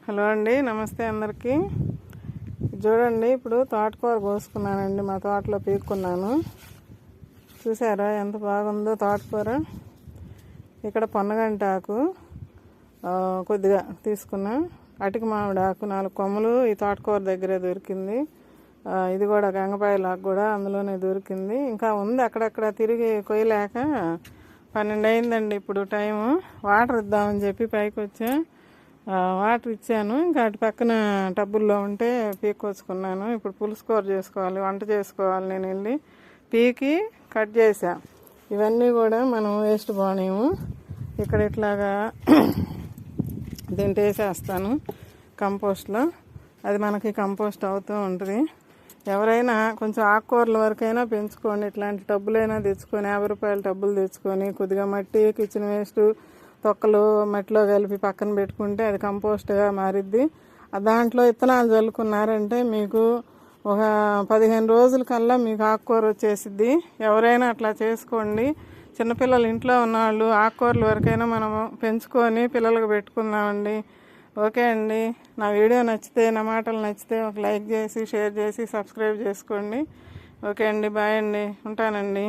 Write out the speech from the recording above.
Hello అండి, నమస్తే అందరికీ. చూడండి, ఇప్పుడు తోటకూర కోసుకున్నానండి. మా తోటలో పీక్కున్నాను. చూసారా ఎంత బాగుందో తోటకూర. ఇక్కడ పొన్నగంటాకు కొద్దిగా తీసుకున్నా. అటిక మామిడి ఆకు 4 కొమ్మలు ఈ తోటకూర దగ్గరే దొరికింది. ఇది కూడా గంగపాయలాకు కూడా అందులోనే దొరికింది. ఇంకా ఉంది అక్కడక్కడ తిరిగి కొయ్యలేక 12 అయిందండి ఇప్పుడు టైము. వాటర్ ఇద్దామని చెప్పి పైకి వచ్చా. వాటర్ ఇచ్చాను. ఇంకా అటు పక్కన టబ్బుల్లో ఉంటే పీక్కొచ్చుకున్నాను. ఇప్పుడు పులుసు కూర చేసుకోవాలి, వంట చేసుకోవాలి. నేను వెళ్ళి పీకి కట్ చేసా. ఇవన్నీ కూడా మనం వేస్ట్ పోనేము. ఇక్కడ ఇట్లాగా దీంట్లో వేసేస్తాను కంపోస్ట్లో. అది మనకి కంపోస్ట్ అవుతూ ఉంటుంది. ఎవరైనా కొంచెం ఆకుకూరల వరకైనా పెంచుకోండి. ఇట్లాంటి టబ్బులైనా తెచ్చుకొని 50 రూపాయల టబ్బులు తెచ్చుకొని కొద్దిగా మట్టి, కిచెన్ వేస్ట్, తొక్కలు మట్టిలో కలిపి పక్కన పెట్టుకుంటే అది కంపోస్ట్గా మారిద్ది. దాంట్లో విత్తనాలు చల్లుకున్నారంటే మీకు ఒక 15 రోజుల కల్లా మీకు ఆకుకూర వచ్చేసిద్ది. ఎవరైనా అట్లా చేసుకోండి. చిన్నపిల్లలు ఇంట్లో ఉన్నవాళ్ళు ఆకుకూరల వరకైనా మనం పెంచుకొని పిల్లలకు పెట్టుకుందామండి. ఓకే అండి, నా వీడియో నచ్చితే, నా మాటలు నచ్చితే ఒక లైక్ చేసి, షేర్ చేసి, సబ్స్క్రైబ్ చేసుకోండి. ఓకే అండి, బాయ్ అండి, ఉంటానండి.